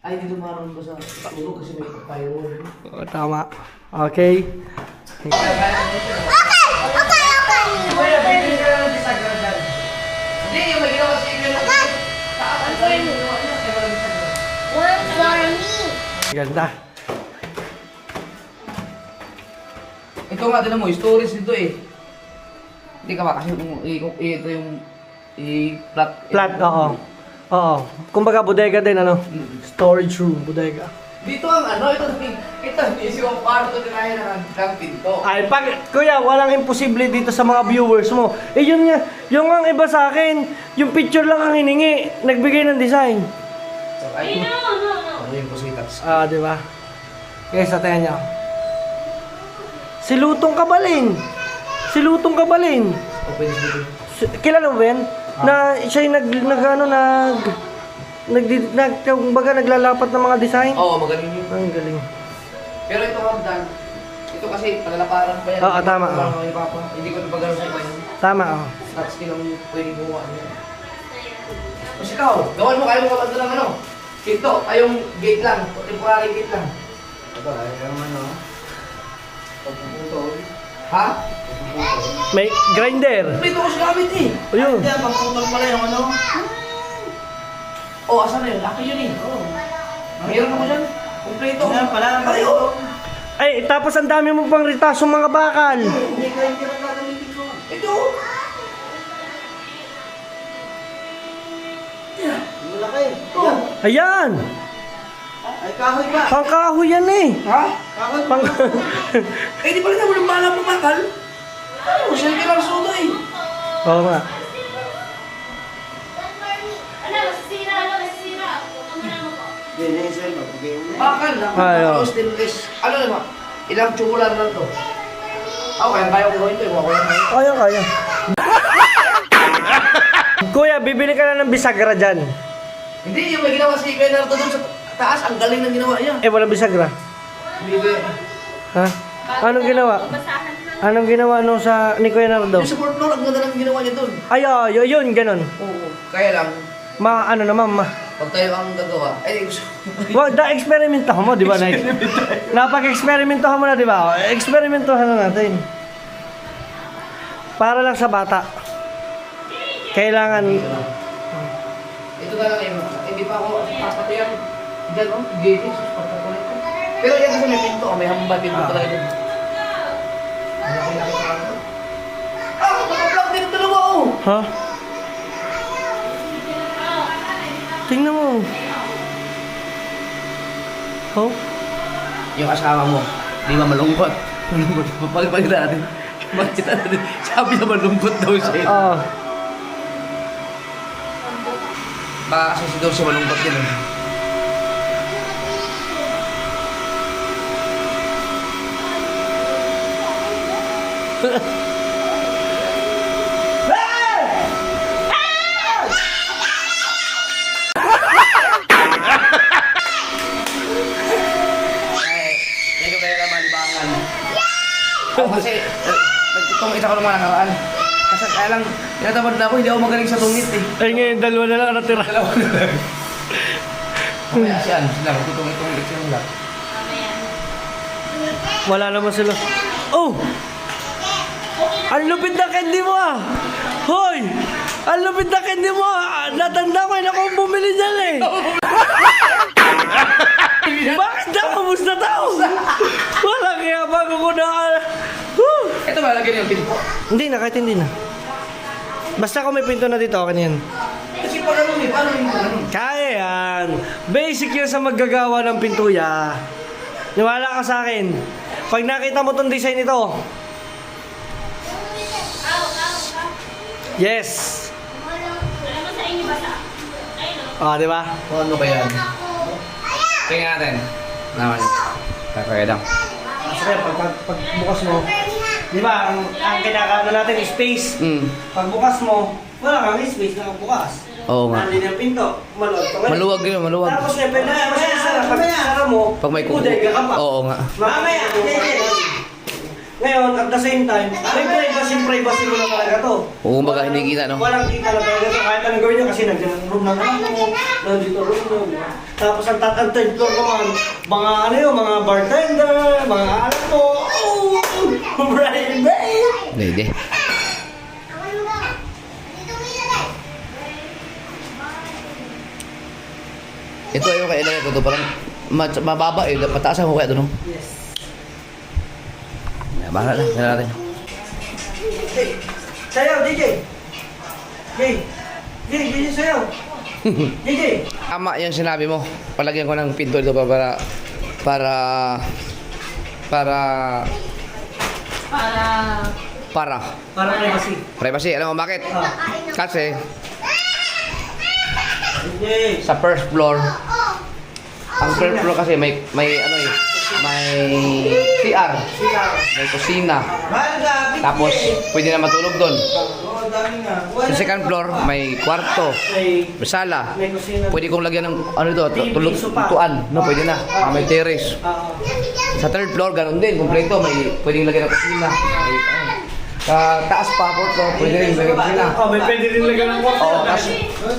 Ay, dito maroon ko sa tulog kasi may firewall. Oh, tama. Okay. Hindi, yung may ginawa sa inyo. One for me. Ganda. Ito nga, tinan mo, storage dito eh. Hindi ka ba kasi ito yung flat. Flat, oo. Oo. Kumbaga, bodega din, ano? Storage room, bodega. Dito ang ano, ito isip ang kwarto nila ng pinto. Ay, kuya, walang imposible dito sa mga viewers mo. Eh, yun nga, yung ang iba sa akin, yung picture lang ang hiningi, nagbigay ng design. Ay, no. Ano yung positas? Di ba? Guys, tatayan niyo. Si Lutong Kabalin. Open dito. Kilala mo ba yan? Na siya yung kumbaga naglalapat ng mga design. Oo, magaling yun. Ang galing. Pero ito hagdan, ito kasi palalaparan pa yan. Oo, tama, oo. Parang Papa. Hindi ko ito pagano sa iba yun. Tama, oh. Touch skin ang pwede gumawa niya. Tapos ikaw, gawan mo, kaya mo kapag lang ano? Pinto, ay yung gate lang, temporary gate lang. Ito, ay naman no. Pagpuputol. Ha? May grinder. Dito ko siya gamit eh. Ayun. Hindi, pagpuputol pala yung ano. Oh, asan na yun? Akin yun eh. Oo. Meron ako dyan. Kompleto. Yan pala, Ay, oh. Ay, tapos ang dami mo pang ritasong mga bakal. Hindi ko yung gagamitin ko. Ito. Malaki. Oh. Ayan. Ay, kahoy ba? Pangkahoy yan eh. Ha? Kahoy ba? Pang... Eh, di pala na mo ng balang pumakal. Ano, siya yung kilang soda eh. Oo nga. Hindi, hindi, sir. Magpagay mo na. Bakal lang. Ay, oh. Stainless. Ano naman? Ilang tsubulan lang to. Ako, kaya ko gawin to eh. Wala ko. Kaya, kaya. Kuya, bibili ka na ng bisagra dyan. Hindi, yung may ginawa si Bernardo doon sa taas. Ang galing ng ginawa niya. Eh, walang bisagra. Hindi. Ha? Anong ginawa? Basahan na. Anong ginawa nung sa ni Kuya Nardo? Yung sa fourth floor, ang ganda ng ginawa niya doon. Ay, yun, ganun. Oo. Kaya lang, Ano naman, pag tayo ang gagawa, eh gusto Well, na-experimentahan mo, di ba? Napag-experimentahan mo na, di ba? Experimentahan na natin. Para lang sa bata. Kailangan... ito na lang yun. Hindi pa ako papatayan. Diyan, oh, gate, pagkakulit ko. Pero yan kasi may pinto, may hambal pinto talaga dun. Laki-laki pa lang. Ah, nakablock din ang dalawa, oh! Ha? Tingnan mo. Oh? Yung asawa mo, di ba malungkot? Malungkot. Pag natin, makita natin, sabi na malungkot daw siya. Ah. Baka kasi daw siya malungkot din. Eh. Hindi ko talaga malibangan. Ako kasi, nagtutungit ako ng mga nakaraan. Kasi kaya lang, tinatamad na ako, hindi ako magaling sa tungit eh. Ay, ngayon, dalawa na lang natira. Dalawa na lang. Mamaya siyan, sila, magtutungit-tungit sila lang. Wala naman sila. Oh! Ang lupit na candy mo ah! Hoy! Ang lupit na candy mo ah! Natanda ko, hindi ako bumili niyan eh! Bakit na? Kamusta tao? Wala kaya bago ko na... Ito ba, lagyan yung pinto? Hindi na, kahit hindi na. Basta kung may pinto na dito, okay na yan. Kasi pag ano eh, paano yung ano? Kaya yan. Basic yan sa maggagawa ng pintuya. Niwala ka sa akin. Pag nakita mo tong design ito. Yes. Alam mo sa inyo basa? Ayun o. Di ba? Ano ba yan? Tingnan natin. Naman. Kaya lang. Kasi pag bukas mo, di ba, ang kinakaano natin is space. Pag bukas mo, wala kang space na bukas. Oo nga. Nandun yung pinto, maluwag ka ngayon. Maluwag yun, maluwag. Tapos nga, pwede na masasara. Pag sara mo, Pag may kuko. bodega ka pa. Oo nga. Mamaya, ngayon, at the same time, may privacy mo na talaga to. Oo, baga hindi kita, no? Walang kita na talaga to. Kahit anong gawin nyo kasi nandiyan ang room ng anak mo, nandito room mo. Tapos ang third floor naman, mga ano yun, mga bartender, mga anak mo. Oh! Brian Bay! Hindi. Ito yung kailangan ko to. Parang mababa eh. Pataasan ko kaya ito, no? Yes. Bahala na. Kaya natin. Sayaw, DJ! DJ, sayaw! DJ! Tama yung sinabi mo. Palagyan ko ng pinto dito para Para privacy. privacy. Alam mo bakit? Kasi DJ! sa first floor, ang first floor kasi may ano eh, may CR. May kusina. Mahal ka, big Tapos, pwede na matulog doon. Oo, dami nga. Sa second floor, may kwarto, May, may sala. may kusina. Pwede kong lagyan ng ano ito, TV, tulog, sopa. tuan. No, pwede na. May terrace. Oo. Sa third floor, ganun din. Kompleto, may pwedeng lagyan ng kusina. May, sa taas pa, fourth floor, pwede rin lagyan ng kusina. Oh, may pwede rin lagyan ng kwarto. Oo, kasi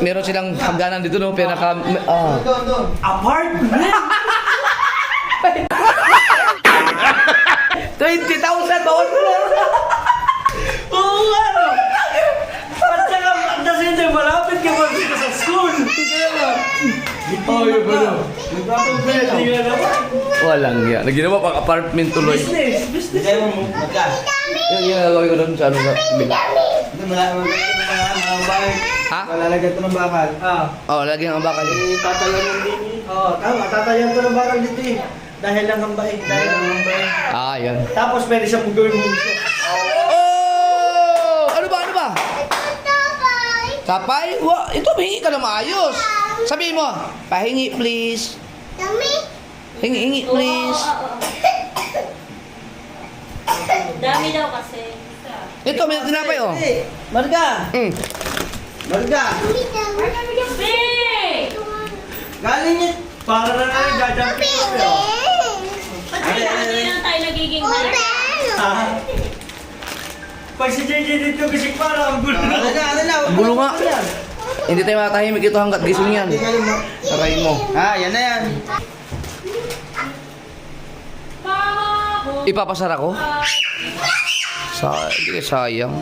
meron silang hangganan dito, no? Pinaka, Doon. Apartment! 20,000 bawat floor! Oo nga, no? At saka, kasi hindi, malapit ka pa dito sa school. Kaya nga. Oh, yun ba no? Pwede nga naman. Walang yan. Naginawa pang apartment tuloy. Business. Bigay mo, magka. Yun yung nagawin ko doon sa ano sa bila. Ito, mga bahay. Ha? Malalagyan ito ng bakal. Oh, lagi ang bakal. Tatalan ng din. Oo, tama. Tatayan ko ng bakal dito eh. Dahil lang ang bahay. Dahil lang ang bahay. Ah, yan. Tapos pwede siyang gawin musyo. Oh! Ano ba? Ano ba? Sapay? Ito, hingi ka na maayos. Sabihin mo, pahingi please. Hingi please. Dami daw kasi. Ito, may tinapay oh. Marga! Mm. Marga! Hey! Galing niya. Para na lang jajampin ko yun. Ba't hindi lang tayo nagiging halik? Pag si JJ dito kasi para ang gulo. Ano na? Ang gulo nga. Hindi tayo matahimik ito hanggat gising yan. Saray mo. Yan na yan. Ipapasara ko? Sayang.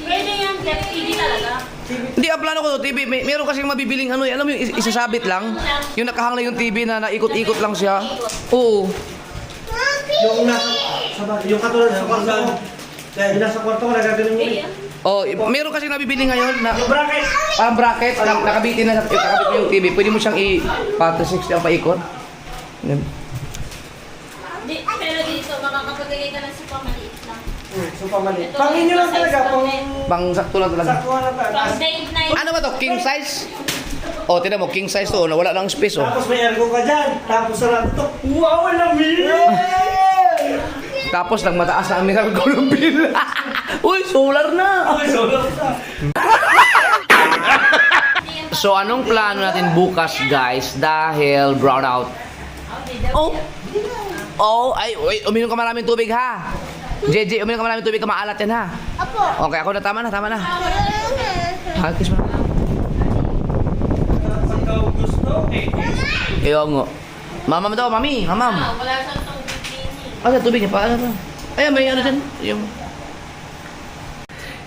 Pwede yan, TV talaga. Hindi, ang plano ko to, TV. Meron kasing mabibiling ano, alam mo yung isasabit lang? Yung nakahang lang yung TV na naikot-ikot lang siya. Oo. Yung nasa, yung katulad sa kwarto ko. Yung nasa kwarto ko, nagagaling mo eh. Oh, meron kasing nabibili ngayon na Yung bracket. parang bracket, nakabitin na nakabit mo yung TV. Pwede mo siyang i-360 ang paikot. Yan. Pero dito, makakapagay ka ng super maliit lang. So, pamalit. Pangin nyo lang talaga. Pang sakto lang talaga. Saktuhan na Pang tayo. date night. Ano ba to? King size? Oh, tinan mo, king size to. Nawala ng space oh. Tapos may aircon ka dyan. Tapos sarado to. Wow, lamig! Tapos nagmataas na ang miracle ko ng bill. Uy, solar na! Ay, solar na. So, anong plano natin bukas, guys? Dahil brownout. Oh! Oh, ay, wait, uminom ka maraming tubig, ha? JJ, uminom ka maraming tubig, ka maalat yan, ha? Apo. Okay, ako na, tama na, tama na. Ha, kiss mo na. Pag daw gusto, eh. Iyo nga. Mamam daw, mami, mamam. Wala siyang tubig din. Ano, tubig niya, paano to? Ayan, may ano dyan. Yung...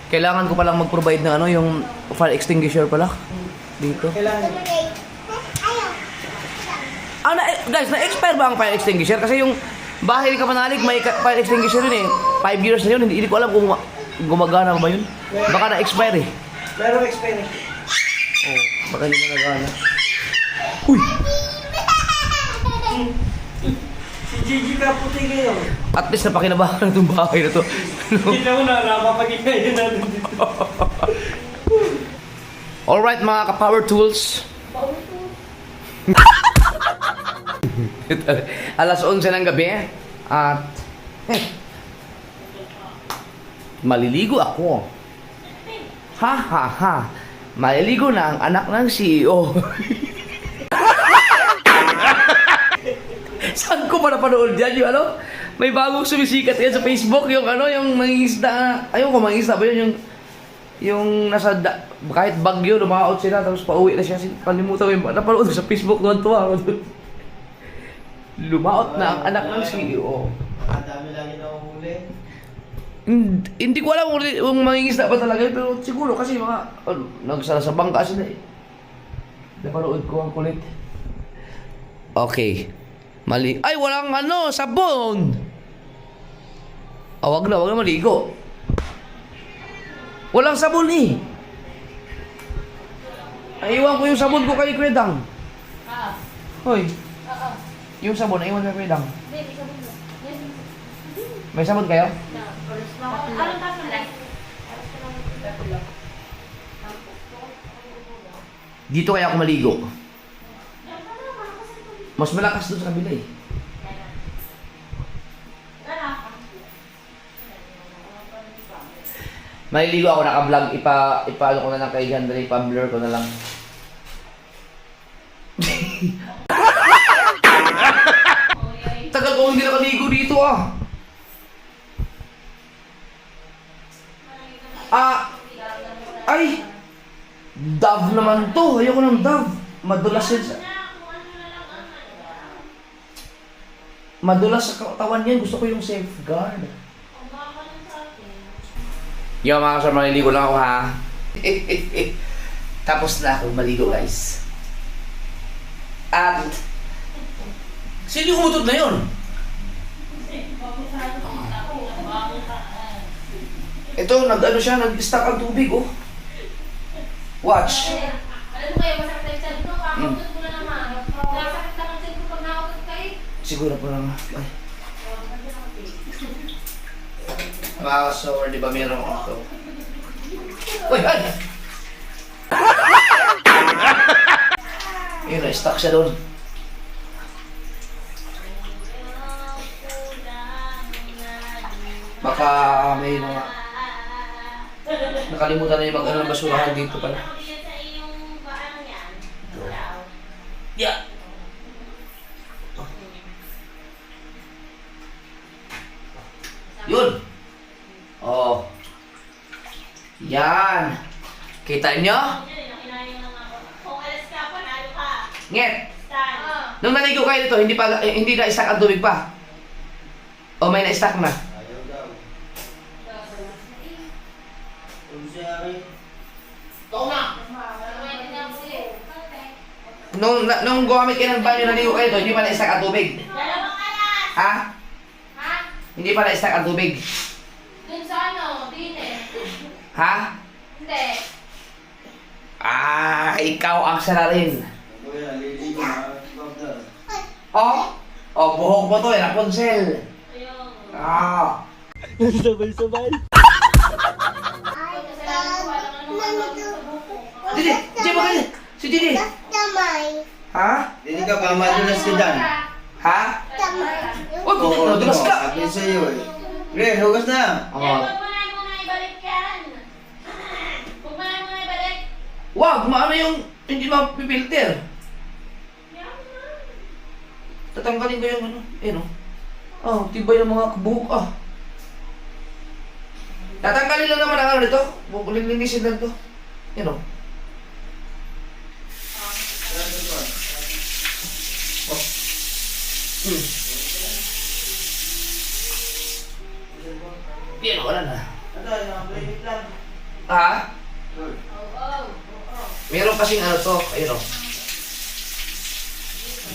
Kailangan ko palang mag-provide ng ano, yung fire extinguisher pala. Dito. Kailangan. Guys, na-expire ba ang fire extinguisher? Kasi yung bahay ni Kapanalig, may fire extinguisher yun eh. 5 years na yun, hindi ko alam kung gumagana ba yun. Baka na-expire eh. Merong experience. Oh, baka hindi na nagana. Uy! Si Gigi ka puti ngayon. At least napakinabahan na itong bahay na to. Kita mo na, napapagigay natin dito. Alright mga ka-power tools. Alas 11 ng gabi at maliligo ako. Ha ha ha. Maliligo na ang anak ng CEO. Saan ko pa napanood yan yung ano? May bagong sumisikat yan sa Facebook yung ano, yung mangingisda. Ayun ko, mangingisda ba yun? Yung nasa, kahit bagyo, lumaot sila, tapos pauwi na siya. Palimutan ko yung napanood ko sa Facebook doon tuwa. Lumaot na ang anak ng CEO. Dami lagi na huli. Hindi ko alam kung mangingisda pa talaga, pero siguro kasi mga, nagsala sa bangka sila eh. Napanood ko ang kulit. Okay. Mali. Ay, walang ano, sabon! Wag na maligo. Walang sabon eh. Ay, iwan ko yung sabon ko kay Kuya Dang. Hoy. Yung sabon, iwan ko kay Kuya Dang. May sabon kayo? Anong taso na? Dito kaya ako maligo. Mas malakas doon sa kabila eh. Maliligo ako, naka-vlog, ipa-ano ko na lang kay Andre, ipa-blur ko na lang. Tagal ko hindi nakaligo dito ah. Ay! Dove naman to. Ayoko ng Dove. Madulas yan sa... Madulas sa katawan yan. Gusto ko yung safeguard. Yo mga kasama, maliligo lang ako ha. Tapos na ako maligo guys. At... Sino yung umutot na yun? Ito, nag-ano siya, nag-stack ang tubig oh. Watch. Alam mo kayo, masakit tayo sa dito. Kakautot ko na naman. Nasakit lang ang dito pag nakautot kayo. Siguro po lang. Ay. Mga kasower, di ba meron ako ito? Uy, ay! Yun, na-stuck siya doon. Baka may mga... Nakalimutan na yung mag-ano ng basurahan dito pala. Yeah. Yun. Oh. Yan. Kita nyo? Kung alas ka, panalo ka. Nget. Stand. Nung naligo kayo dito, hindi na-stack ang tubig pa. O may na-stack na. Ayaw daw. Kung siya rin. Nung gumamit kayo ng banyo, naligo kayo dito, hindi pa na-stack ang tubig. Dalawang alas. Ha? Ha? Hindi pa na-stack ang tubig. Dun sa ano, Dine. Ha? Hindi. Ikaw ang salarin. Kuya, liligo na. Stop na. Oh? Oh, buhok mo to, Rapunzel. Ayun. Ah. Sabay-sabay. Didi, Didi, bakit? Si Didi. Tamay. Ha? Hindi ka pa madulas si Dan. Ha? Tamay. Uy, dulas ka. Sabi sa'yo eh. Re, hugas na. Oh. Huwag mo na muna ibalik yan. Huwag mo na muna ibalik. Wag, maano yung hindi mapipilter. Tatanggalin ko yung ano, no? Oh, tibay ng mga buhok ah. Tatanggalin lang naman ang ano nito. Lilinisin lang to. Yan o. Oh. Yan, wala na. Ha? Meron kasing ano to, ayun o.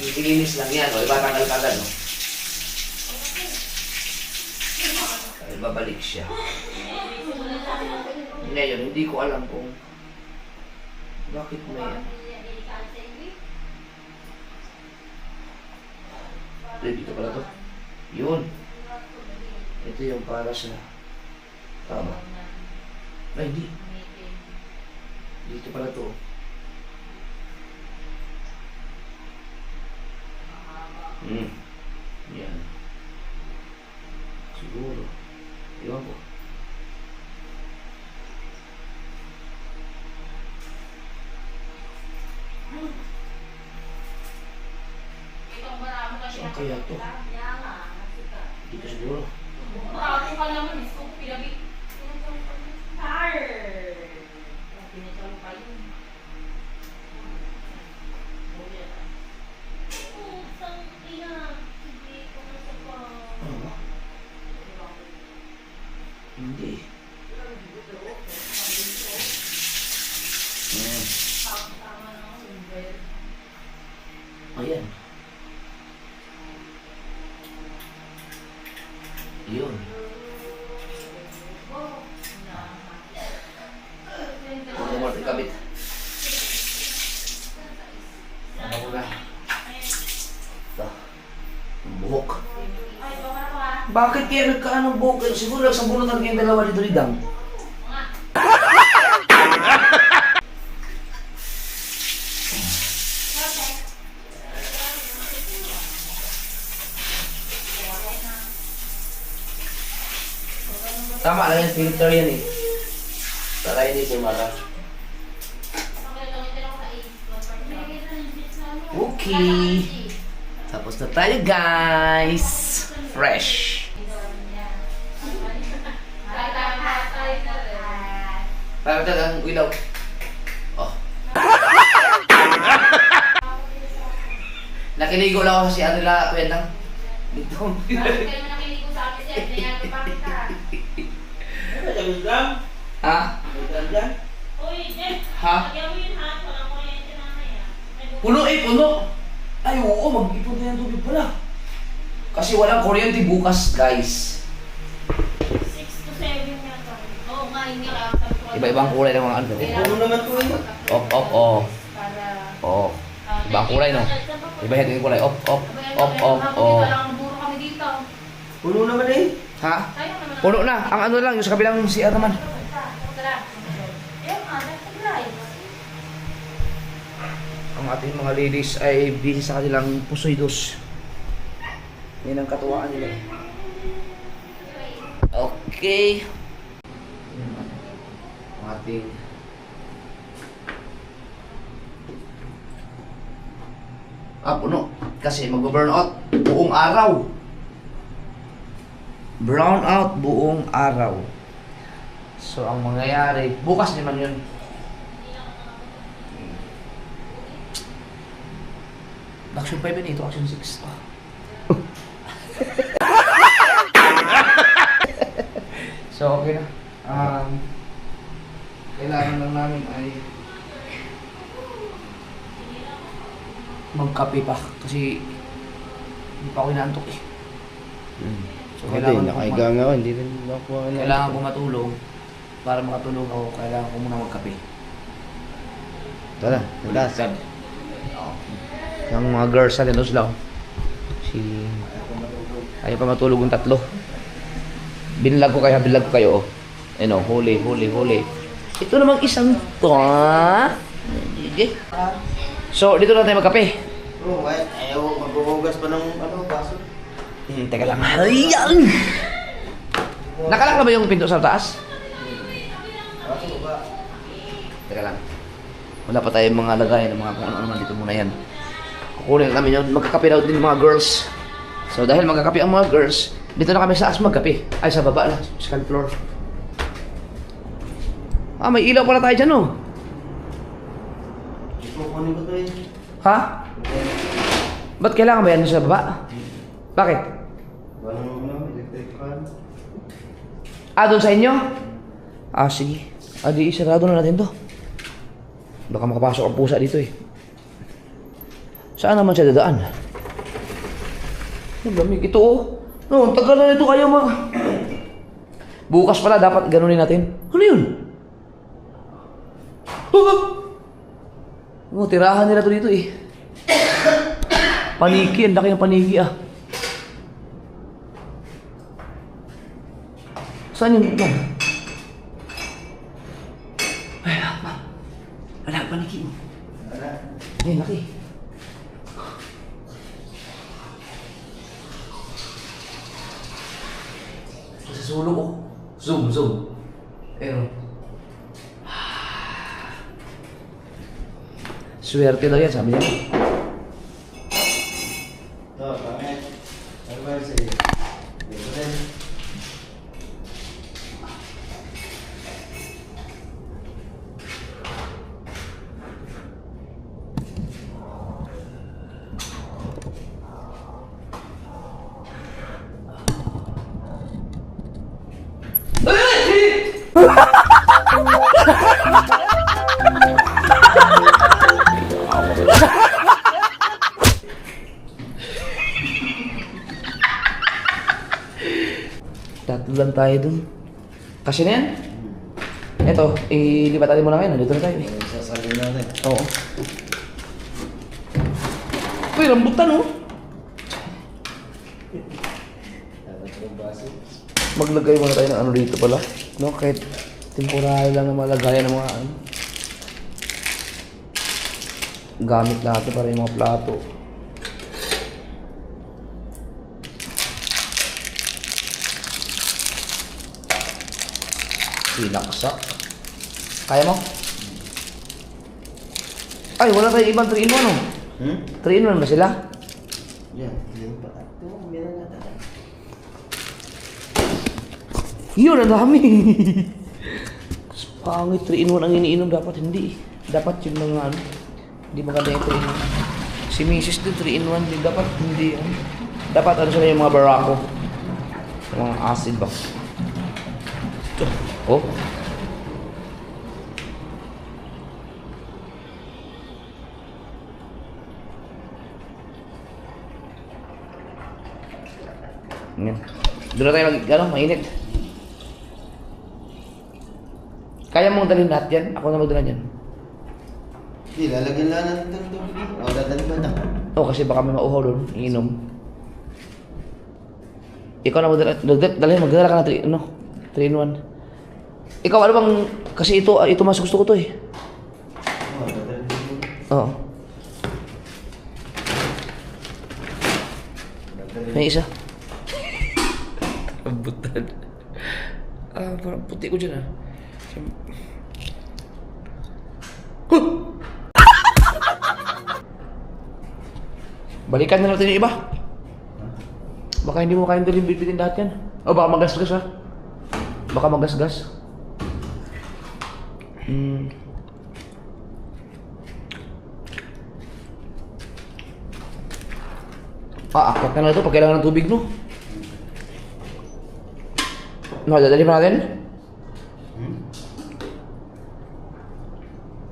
Ilinis lang yan, o. Iba tanggal ka agad, o. Ay, babalik siya. Ngayon, hindi ko alam kung bakit may yan. Dito pala to. Yun. Ito yung para sa... Tama. Ay, hindi. Dito pala to. Yan. Siguro. Iwan ko. Saan kaya to? Dito siguro. Marami ka naman, Diyos ko, pinabi. Tar! Pinatalo pa yun. Sang ina. Hindi ko na sa pa. Ano ba? Hindi. Tama na ako, Wilber. Ayan. Yun. Huwag mo ikabit. Ano ko na? Ito. Ang buhok. Ay, baka ka. Bakit kaya nagkaanong buhok? Siguro nagsabunutan kayong dalawa dito lidang. Tama lang yung filter yan eh. Para hindi sumara. Okay. Tapos na tayo, guys. Fresh. Parang ang ilaw. Oh. Nakiligo lang ako si ano la, kuya lang. Dito. Ha? Uy, Jeff. Ha? Lagyan mo yun ha. Walang kuryente mamaya. Puno puno. Ay, oo, mag-ipon na yung tubig pala. Kasi walang kuryente bukas, guys. 6 to 7 yata. Oo nga, hindi ka. Iba-ibang kulay ng mga ano. Puno naman po yun. Oh. Oh. Ibang kulay, no? Iba yung kulay. Op. Oh. Puno naman eh. Ha? Puno na. Ang ano lang, yung sa kabilang CR naman. Ang ating mga ladies ay busy sa kanilang pusoy dos. Yan ang katuwaan nila. Okay. Ang ating puno. Kasi mag-burn out buong araw. Brown out buong araw. So, ang mangyayari, bukas naman yun. Action 5 yun ito, action 6. So, okay na. Kailangan lang namin ay magkape pa kasi hindi pa ako inaantok eh. So, nakahiga nga ako, hindi rin ako. Kailangan ko matulog. Para makatulog ako, kailangan ko muna magkape. Tara, nagas. Yung mga girls natin, dos lang. Ayaw pa matulog yung tatlo. Binlag ko kayo. Oh. Ano, huli. Ito namang isang to, ha? Sige. So, dito na tayo magkape. Oo, ayaw maghuhugas pa ng baso. Teka lang. Ayan! Nakalak na ba yung pinto sa taas? Teka lang. Wala pa tayong mga lagay ng mga kung ano naman dito muna yan. Kukunin namin yun. Magkakape daw din mga girls. So dahil magkakape ang mga girls, dito na kami sa taas magkape. Ay, sa baba na. Second floor. May ilaw pala tayo dyan, oh. Kukunin ko to eh. Ha? Ba't kailangan ba yan sa baba? Bakit? Walang electric fan. Doon sa inyo? Sige. Di isarado na natin to. Baka makapasok ang pusa dito eh. Saan naman siya dadaan? Lamig ito oh. No, tagal na nito kayo bukas pala dapat ganunin natin. Ano yun? Tirahan nila to dito eh. Paniki, ang laki ng paniki ah. Saan yun? Ay, wala, paniki mo. Yan, laki. Sa sulok ko. Zoom. Pero, swerte daw yan, sabi niya. Ito, pangit. Ano ba yun sa'yo? Dito rin. Tatlo lang tayo dun. Kasi na yan. Eto, ilipat natin muna ngayon. Dito na tayo eh. Sasabihin natin. Oo. Uy, rambutan oh. Dapat yung baso. Maglagay muna tayo ng ano dito pala. No, kahit temporary lang na malagayan ng mga ano. Gamit natin para yung mga plato. Sinaksak. Kaya mo? Ay, wala tayong ibang 3-in-1 oh. 3-in-1 ba sila? Yan, yan pa. Ito, meron na tayo. Yun, ang dami. Pangit, 3-in-1 ang iniinom. Dapat hindi. Dapat yung mga ano. Hindi maganda yung 3-in-1. Si Mrs. din 3-in-1 din. Dapat hindi. Dapat ano sila yung mga barako. Yung mga acid ba? Ito. Oh. Yan. Doon na tayo mainit. Kaya mong dalhin lahat yan? Ako na magdala yan. Hindi, lalagyan lang natin ito ng tubig. O, dadali ba ito? Oo, kasi baka may mauhaw doon. Iinom. Ikaw na magdala. Magdala ka na 3-in-1. Ikaw, ano bang... Kasi ito mas gusto ko to eh. O, dadali dito. Oo. May isa. Rambutan. Parang puti ko dyan ah. Balikan na natin yung iba. Baka hindi mo kayang dalhin bibitin lahat yan. O baka magasgas ha. Baka magasgas. Apat na ito pag kailangan ng tubig no. No, dadali pa natin?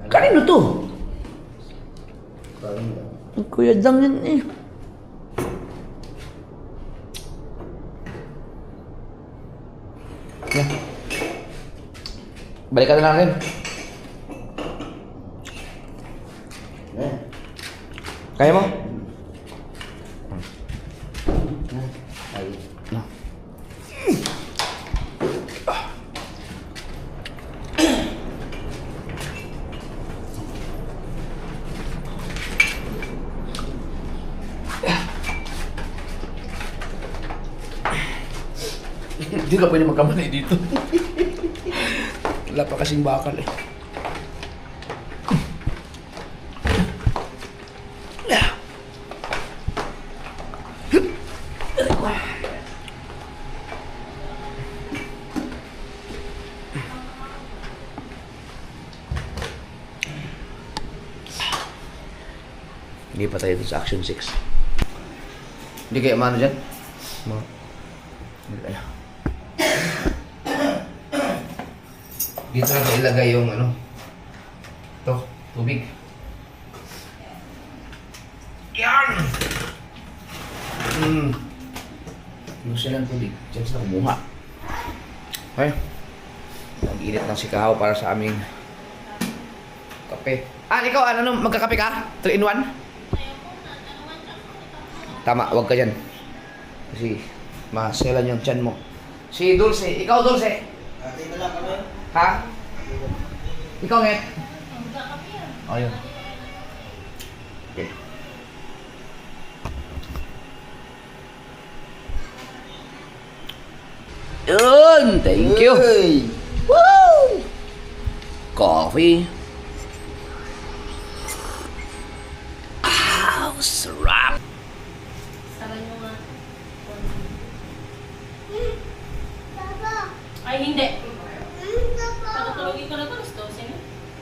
Kanino to? Parang ba? Ang Kuya Dang yan eh. Yan. Balikan na natin. Eh, Kaya mo? ay. No. Hindi ka pwede magkamali dito. Wala pa kasing bakal eh. Hindi pa tayo dun sa Action 6. Hindi kayo maano dyan? Hindi tayo. Dito na ilagay yung ano. Ito, tubig. Yan! Lusin ng tubig. Diyan sila kumuha. Okay. Nag-init ng sikahaw para sa aming kape. Ikaw, ano, magkakape ka? 3-in-1? Tama, wag ka dyan. Kasi maselan yung tiyan mo. Si Dulce, ikaw Dulce. Ate, wala ka ba? Ha? Ikaw Nget. Oh, yun. Okay. Yun! Thank you! Uy! Woo! Coffee. Sarap! Saran mo nga. Papa, Ay, hindi.